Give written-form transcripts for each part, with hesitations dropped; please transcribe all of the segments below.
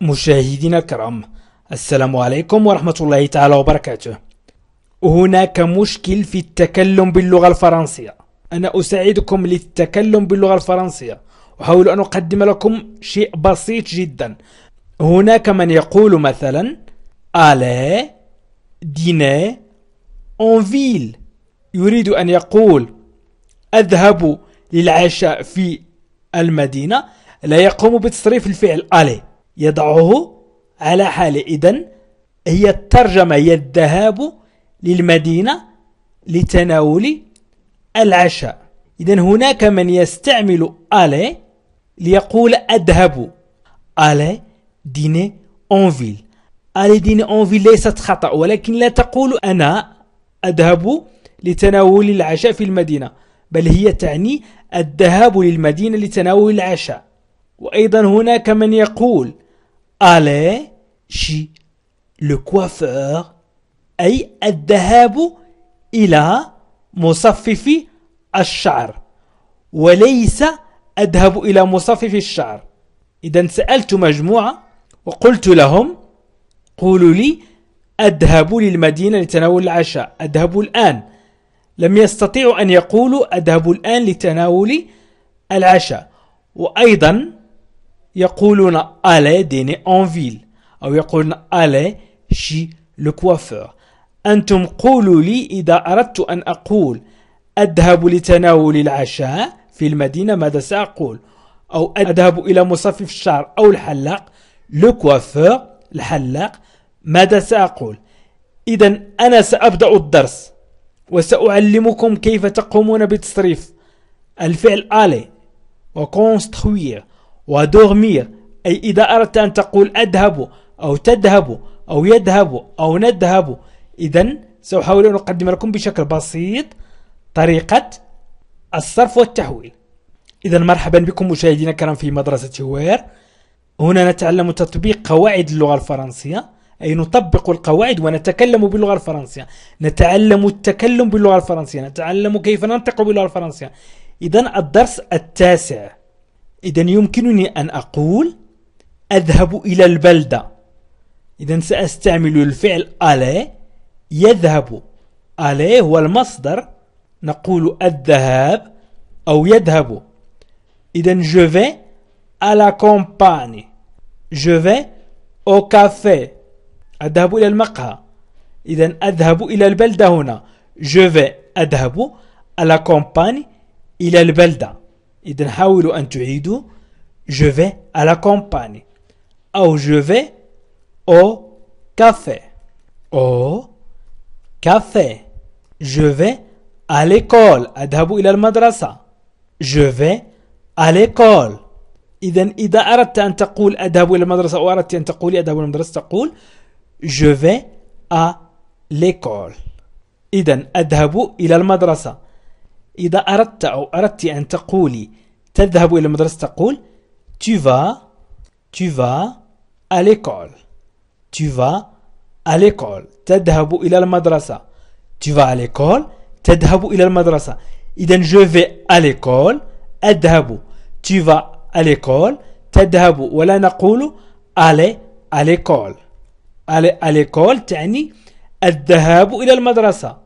مشاهدينا الكرام، السلام عليكم ورحمة الله تعالى وبركاته. هناك مشكل في التكلم باللغة الفرنسية. أنا أساعدكم للتكلم باللغة الفرنسية، أحاول أن أقدم لكم شيء بسيط جدا. هناك من يقول مثلا aller dîner en ville، يريد أن يقول أذهب للعشاء في المدينة، لا يقوم بتصريف الفعل aller، يضعه على حاله. إذن هي الترجمة، هي الذهاب للمدينة لتناول العشاء. إذن هناك من يستعمل aller ليقول أذهب aller dîner en ville. aller dîner en ville ليست خطأ، ولكن لا تقول أنا أذهب لتناول العشاء في المدينة، بل هي تعني الذهاب للمدينة لتناول العشاء. وأيضا هناك من يقول aller chez le coiffeur، أي الذهاب إلى مصفف الشعر، وليس أذهب إلى مصفف الشعر. إذا سألت مجموعة وقلت لهم قولوا لي أذهب للمدينة لتناول العشاء، أذهب الآن. لم يستطيعوا أن يقولوا أذهب الآن لتناول العشاء. وأيضا يقولون aller dîner en ville، أو يقولون aller chez le coiffeur. أنتم قولوا لي إذا أردت أن أقول أذهب لتناول العشاء في المدينة ماذا سأقول، أو أذهب إلى مصفف الشعر أو الحلاق le coiffeur الحلاق ماذا سأقول. إذن أنا سأبدأ الدرس وسأعلمكم كيف تقومون بتصريف الفعل aller وconstruire ودورمير، أي إذا أردت أن تقول أذهب أو تذهب أو يذهب أو نذهب. إذن سأحاول أن أقدم لكم بشكل بسيط طريقة الصرف والتحويل. إذن مرحبا بكم مشاهدينا الكرام في مدرسة وير. هنا نتعلم تطبيق قواعد اللغة الفرنسية، أي نطبق القواعد ونتكلم باللغة الفرنسية، نتعلم التكلم باللغة الفرنسية، نتعلم كيف ننطق باللغة الفرنسية. إذن الدرس التاسع. إذن يمكنني أن أقول أذهب إلى البلدة. إذن سأستعمل الفعل aller يذهب. aller هو المصدر، نقول الذهاب أو يذهب. إذن je vais à la campagne، je vais au café، أذهب إلى المقهى. إذن أذهب إلى البلدة هنا je vais أذهب à la campagne إلى البلدة. إذن حاولوا أن تعيدوا je vais à la campagne أو je vais au café. au café. je vais à l'école، أذهب إلى المدرسة je vais à l'école. إذن إذا أردت أن تقول أذهب إلى المدرسة أو أردت أن تقولي أذهب إلى المدرسة تقول je vais à l'école. إذن أذهب إلى المدرسة. إذا أردت أو أردت أن تقولي تذهب إلى المدرسة تقول tu vas à l'école. tu vas à l'école، تذهب إلى المدرسة. tu vas à l'école، تذهب إلى المدرسة. إذن je vais à l'école أذهب، tu vas à l'école تذهب، ولا نقول aller à l'école. aller à l'école تعني الذهاب إلى المدرسة،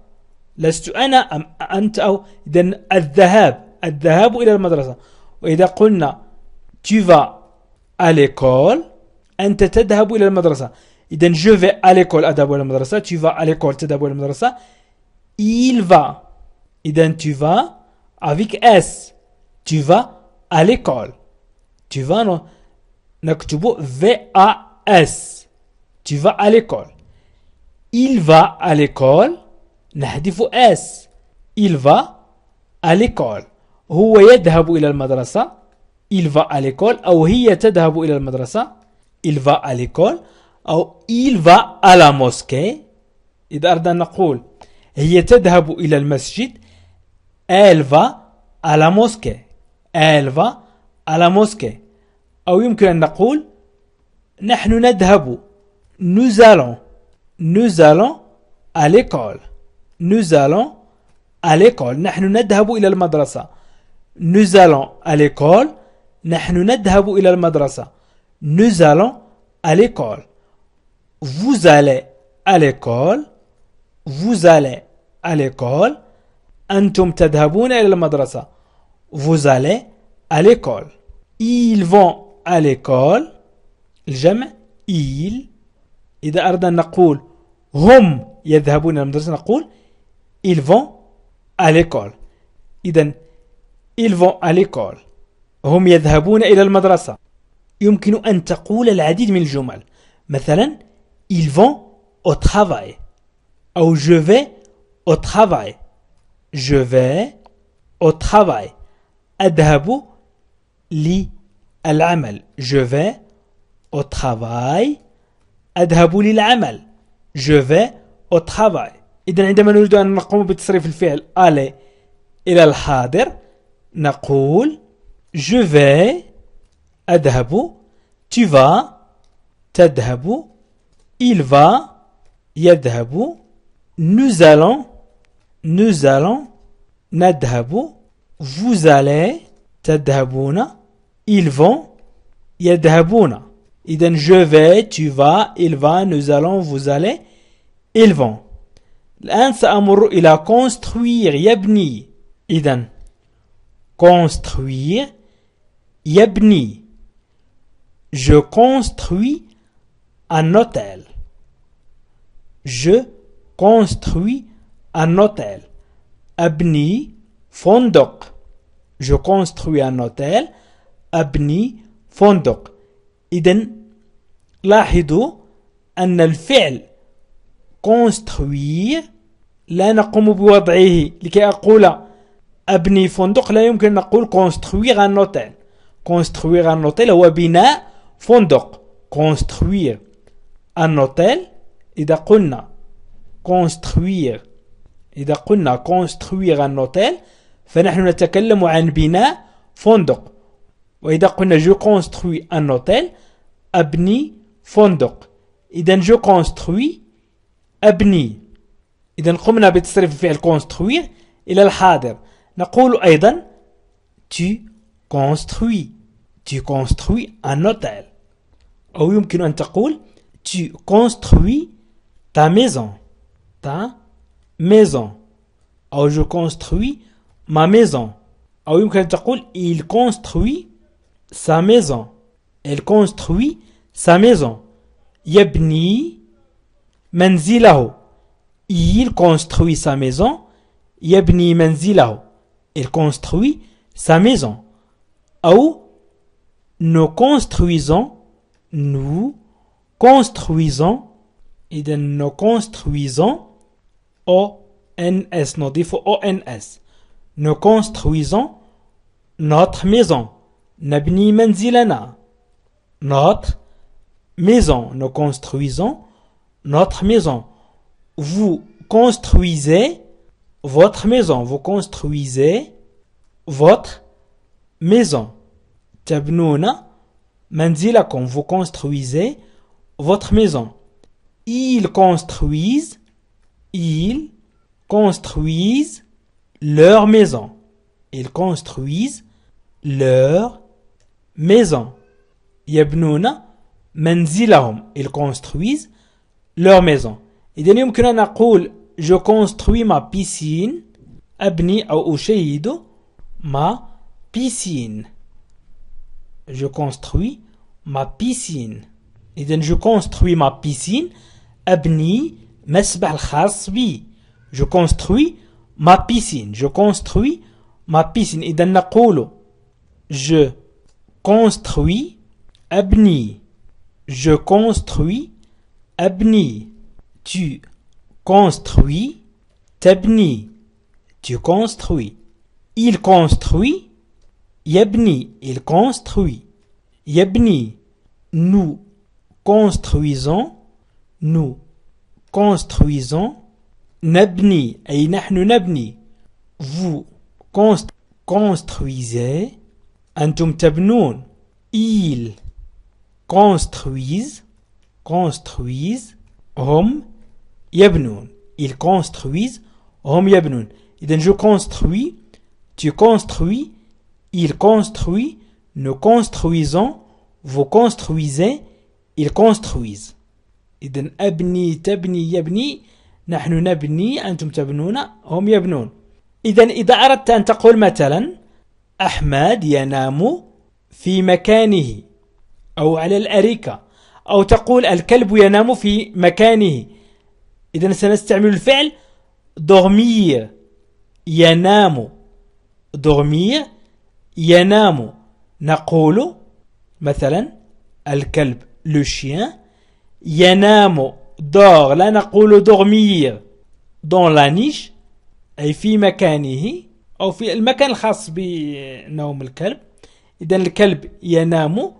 لست أنا أم أنت أو. إذن الذهاب إلى المدرسة. وإذا قلنا tu vas à l'école أنت تذهب إلى المدرسة. إذن je vais à l'école أذهب إلى المدرسة، tu vas à l'école تذهب إلى المدرسة. il va، إذن tu vas avec S، tu vas à l'école. tu vas نكتب VAS، tu vas à l'école. il va à l'école نحذف S، il va à l'école هو يذهب إلى المدرسة il va à l'école، أو هي تذهب إلى المدرسة il va à l'école، أو il va à la mosquée. إذا أردنا أن نقول هي تذهب إلى المسجد elle va à la mosquée، elle va à la mosquée. أو يمكن أن نقول نحن نذهب nous allons à l'école، nous allons à l'école نحن نذهب إلى المدرسة. nous allons à l'école نحن نذهب إلى المدرسة. nous allons à l'école. Vous allez à l'école. Vous allez à l'école. أنتم تذهبون إلى المدرسة. Vous allez à l'école. Ils vont à l'école. الجمع ils. إذا أردنا نقول هم يذهبون إلى المدرسة نقول ils vont à l'école. إذن ils vont à l'école. هم يذهبون إلى المدرسة. يمكن أن تقول العديد من الجمل. مثلا ils vont au travail. أو je vais au travail. Je vais au travail. أذهب للعمل. Je vais au travail. أذهب للعمل. Je vais au travail. إذن عندما نريد أن نقوم بتصريف الفعل aller إلى الحاضر نقول je vais أذهب. Tu vas تذهب. Il va يذهب. Nous allons نذهب. Vous allez تذهبون. Ils vont يذهبون. إذن je vais, tu vas, il va, nous allons, vous allez, ils vont. الآن سأمر إلى construire يبني. إذن construire يبني. Je construis un hôtel. Je construis un hôtel. أبني فندق. Je construis un hôtel. أبني فندق. إذن لاحظوا أن الفعل construire لا نقوم بوضعه. لكي أقول أبني فندق لا يمكن نقول construire un hôtel. construire un hôtel هو بناء فندق. construire un hôtel إذا قلنا construire un hôtel فنحن نتكلم عن بناء فندق. وإذا قلنا je construis un hôtel أبني فندق. إذن je construis أبني. إذن قمنا بتصريف الفعل construire إلى الحاضر. نقول أيضا tu construis un hôtel. أو يمكن أن تقول tu construis ta maison. أو je construis ma maison. أو يمكن أن تقول il construit sa maison. Elle construit sa maison. يبني منزله. Il construit sa maison. يبني منزله. Il construit sa maison. أو nous construisons. إذا nous construisons ONS نضيف ONS. Nous construisons notre maison. نبني منزلنا. Notre maison. Nous construisons notre maison. Vous construisez votre maison. Vous construisez votre maison. تبنون منزلكم. Vous construisez votre maison. Ils construisent leur maison. Ils construisent leur maison. يبنون منزلهم. Ils construisent leur maison. إذن يمكن أن نقول je construis ma piscine. أبني أو أشيد ma piscine. Je construis ma piscine. إذن je construis ma piscine. أبني مسبح الخاص بي. Je construis ma piscine. Je construis ma piscine. إذن نقول je construis أبني. Je construis أبني. Tu construis تبني. Tu construis. Il construit يبني. Il construit. يبني. Nous construisons. نبني أي نحن نبني. Vous construisez. أنتم تبنون. Ils construisent. هم يبنون. Ils construisent. هم يبنون. إذن je construis. Tu construis. Il construit. Nous construisons. Vous construisez. ils construisent. إذن أبني تبني يبني، نحن نبني أنتم تبنون هم يبنون. إذن إذا أردت أن تقول مثلا أحمد ينام في مكانه أو على الأريكة، أو تقول الكلب ينام في مكانه، إذن سنستعمل الفعل dormir، ينام، dormir ينام. نقول مثلا الكلب le chien ينام dort، لا نقول dormir dans la niche أي في مكانه أو في المكان الخاص بنوم الكلب. إذن الكلب ينام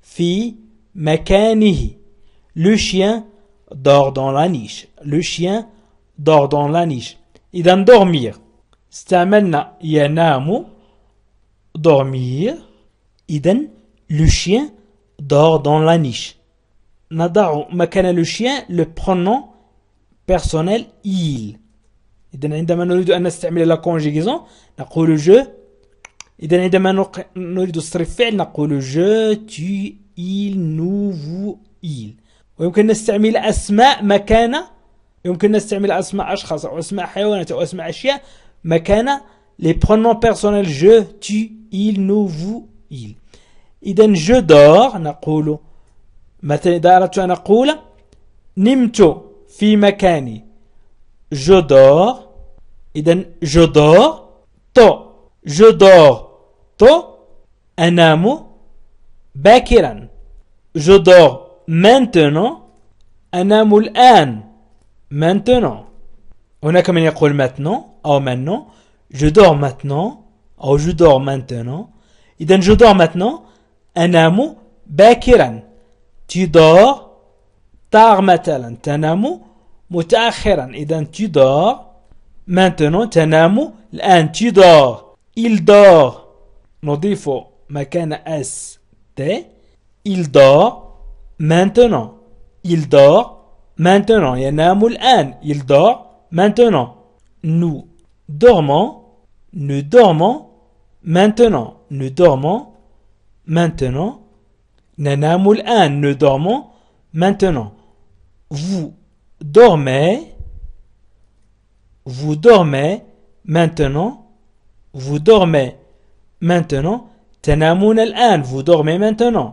في مكانه. le chien dort dans la niche، le chien dort dans la niche. إذن dormir استعملنا ينام dormir. إذن le chien dort dans la niche. نضع مكان le chien le pronom personnel il. إذن عندما نريد أن نستعمل la conjugaison نقول je. إذن عندما نريد صرف فعل نقول je tu il nous vous il. ويمكن نستعمل أسماء مكان، يمكن نستعمل أسماء أشخاص أو أسماء حيوانات أو أسماء أشياء مكان les pronoms personnels je tu il nous vous il. إذن je dors نقول مثلا إذا أردت أن أقول نمت في مكاني je dors. إذن je dors تو je dors تو أنام باكرا. je dors maintenant أنام الآن maintenant. هناك من يقول maintenant أو maintenant. je dors maintenant أو je dors maintenant. إذن je dors maintenant أنام باكرا. tu dors tard مثلا تنام متأخرا. إذن tu dors maintenant تنام الآن tu dors. il dort نضيف مكان اس تي il dort maintenant. il dort maintenant ينام الآن il dort maintenant. nous dormons nous dormons maintenant. nous dormons maintenant. ننام الآن nous dormons maintenant. vous dormez vous dormez maintenant. vous dormez maintenant. تنامون الآن vous dormez maintenant.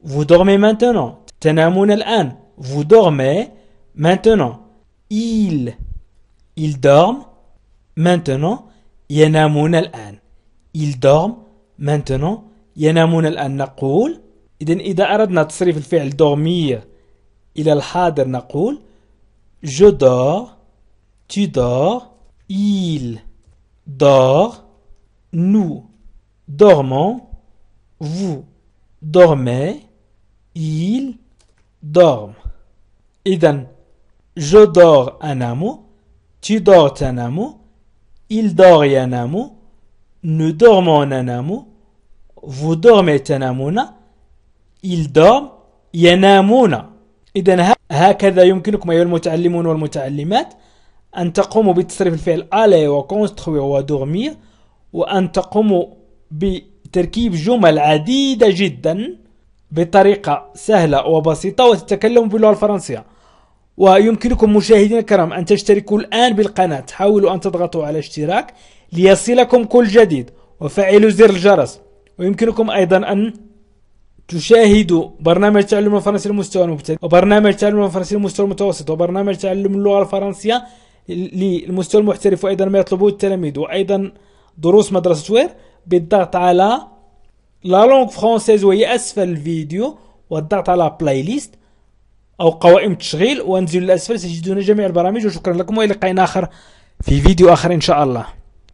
vous dormez maintenant. تنامون الآن vous dormez maintenant. ils dorment maintenant. ينامون الآن ils dorment maintenant. ينامون الآن. نقول إذن إذا أردنا تصريف الفعل dormir إلى الحاضر نقول je dors tu dors il dort nous dormons vous dormez il dorme. إذن je dors أنام tu dors تنام il dort ينام nous dormons ننام vous dormez تنامون ils dorment ينامون. إذن هكذا يمكنكم أيها المتعلمون والمتعلمات أن تقوموا بتصريف الفعل aller وconstruire ودورمير، وأن تقوموا بتركيب جمل عديدة جدا بطريقة سهلة وبسيطة وتتكلموا باللغة الفرنسية. ويمكنكم مشاهدينا الكرام أن تشتركوا الآن بالقناة. حاولوا أن تضغطوا على اشتراك ليصلكم كل جديد وفعلوا زر الجرس. ويمكنكم أيضا أن تشاهدوا برنامج تعلم الفرنسية للمستوى المبتدئ، وبرنامج تعلم الفرنسية للمستوى المتوسط، وبرنامج تعلم اللغة الفرنسية للمستوى المحترف، وأيضا ما يطلبه التلاميذ، وأيضا دروس مدرسة وير بالضغط على لا لونغ فرونسيز وهي أسفل الفيديو، والضغط على بلاي ليست أو قوائم تشغيل، وانزلوا للأسفل ستجدون جميع البرامج. وشكرا لكم وإلى لقاء آخر في فيديو آخر إن شاء الله.